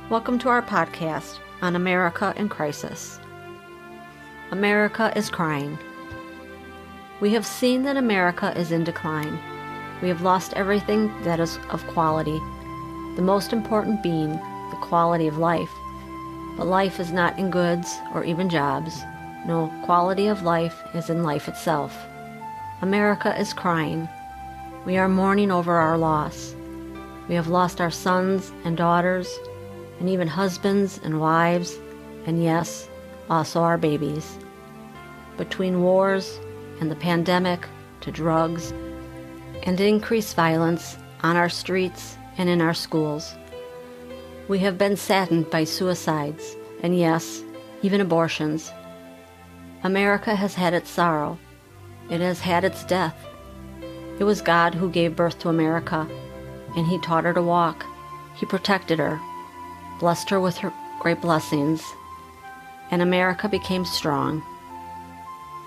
Welcome to our podcast on America in Crisis. America is crying. We have seen that America is in decline. We have lost everything that is of quality, the most important being the quality of life. But life is not in goods or even jobs. No, quality of life is in life itself. America is crying. We are mourning over our loss. We have lost our sons and daughters, and even husbands and wives, and yes, also our babies. Between wars and the pandemic, to drugs, and increased violence on our streets and in our schools, we have been saddened by suicides, and yes, even abortions. America has had its sorrow. It has had its death. It was God who gave birth to America, and He taught her to walk. He protected her, blessed her with her great blessings, and America became strong.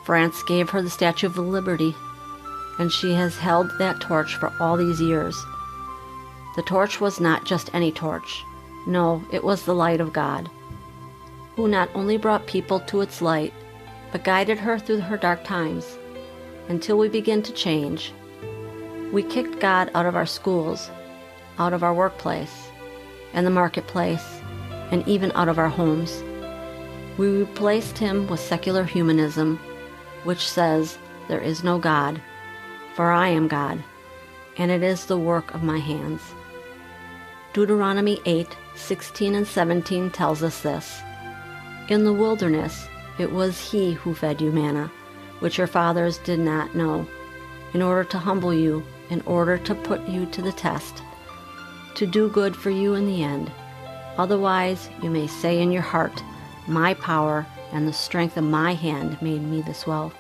France gave her the Statue of Liberty, and she has held that torch for all these years. The torch was not just any torch. No, it was the light of God, who not only brought people to its light, but guided her through her dark times, until we begin to change. We kicked God out of our schools, out of our workplace, and the marketplace, and even out of our homes. We replaced Him with secular humanism, which says, "There is no God, for I am God, and it is the work of my hands." Deuteronomy 8:16 and 17 tells us this: "In the wilderness it was He who fed you manna, which your fathers did not know, in order to humble you, in order to put you to the test, to do good for you in the end. Otherwise you may say in your heart, 'My power and the strength of my hand made me this wealth.'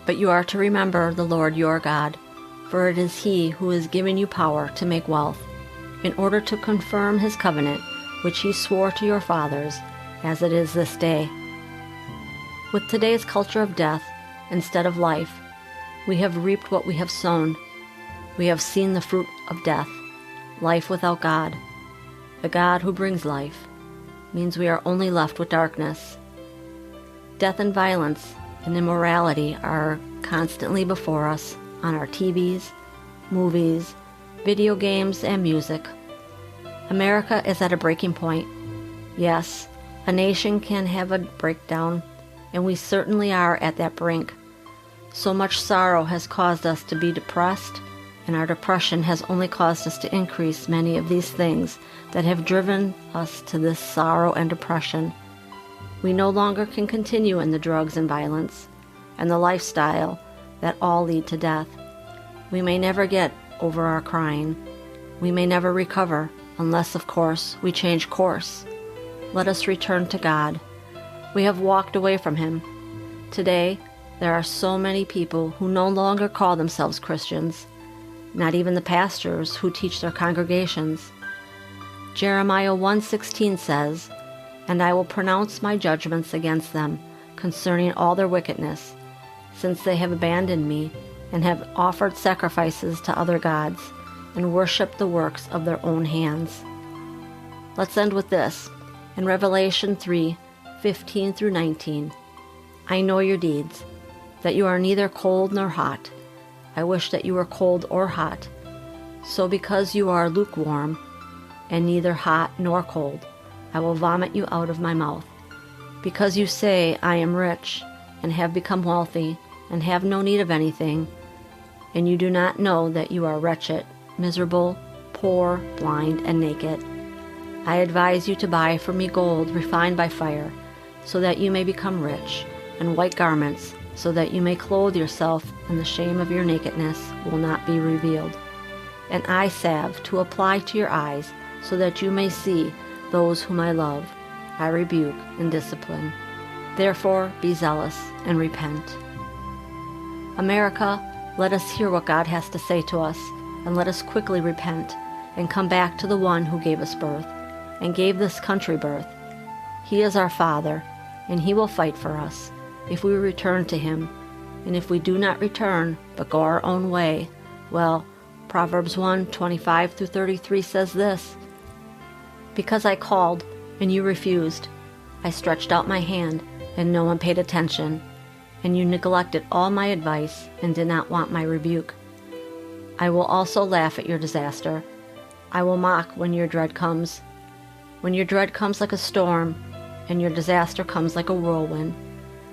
But you are to remember the Lord your God, for it is He who has given you power to make wealth, in order to confirm His covenant, which He swore to your fathers, as it is this day." With today's culture of death instead of life, we have reaped what we have sown. We have seen the fruit of death, life without God. The God who brings life means we are only left with darkness. Death and violence and immorality are constantly before us on our TVs, movies, video games, and music. America is at a breaking point. Yes, a nation can have a breakdown, and we certainly are at that brink. So much sorrow has caused us to be depressed, and our depression has only caused us to increase many of these things that have driven us to this sorrow and depression. We no longer can continue in the drugs and violence and the lifestyle that all lead to death. We may never get over our crying. We may never recover unless, of course, we change course. Let us return to God. We have walked away from Him. Today, there are so many people who no longer call themselves Christians, not even the pastors who teach their congregations. Jeremiah 1:16 says, "And I will pronounce my judgments against them concerning all their wickedness, since they have abandoned me and have offered sacrifices to other gods and worshipped the works of their own hands." Let's end with this. In Revelation 3:15 through 19, "I know your deeds, that you are neither cold nor hot. I wish that you were cold or hot. So because you are lukewarm, and neither hot nor cold, I will vomit you out of my mouth. Because you say, 'I am rich, and have become wealthy, and have no need of anything,' and you do not know that you are wretched, miserable, poor, blind, and naked. I advise you to buy from me gold refined by fire, so that you may become rich, and white garments, so that you may clothe yourself, and the shame of your nakedness will not be revealed. And eye salve to apply to your eyes, so that you may see those whom I love. I rebuke and discipline. Therefore be zealous and repent." America, let us hear what God has to say to us, and let us quickly repent and come back to the one who gave us birth and gave this country birth. He is our Father, and He will fight for us if we return to Him. And if we do not return, but go our own way, well, Proverbs 1:25 through 33 says this: Because I called and you refused, I stretched out my hand and no one paid attention, and you neglected all my advice and did not want my rebuke. I will also laugh at your disaster. I will mock when your dread comes. When your dread comes like a storm, and your disaster comes like a whirlwind,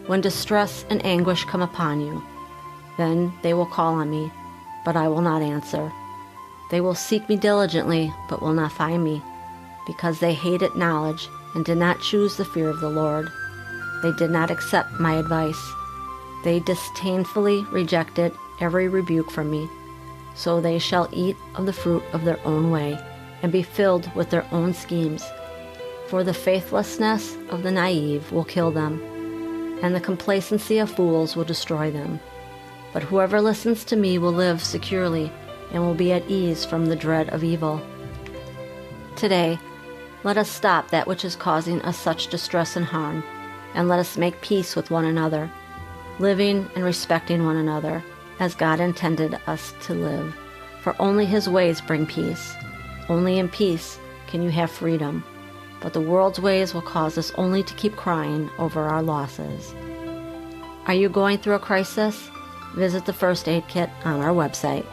when distress and anguish come upon you, then they will call on me, but I will not answer. They will seek me diligently, but will not find me, because they hated knowledge and did not choose the fear of the Lord. They did not accept my advice. They disdainfully rejected every rebuke from me. So they shall eat of the fruit of their own way, and be filled with their own schemes. For the faithlessness of the naive will kill them, and the complacency of fools will destroy them. But whoever listens to me will live securely, and will be at ease from the dread of evil. Today, let us stop that which is causing us such distress and harm, and let us make peace with one another, living and respecting one another, as God intended us to live. For only His ways bring peace. Only in peace can you have freedom. But the world's ways will cause us only to keep crying over our losses. Are you going through a crisis? Visit the First Aid Kit on our website.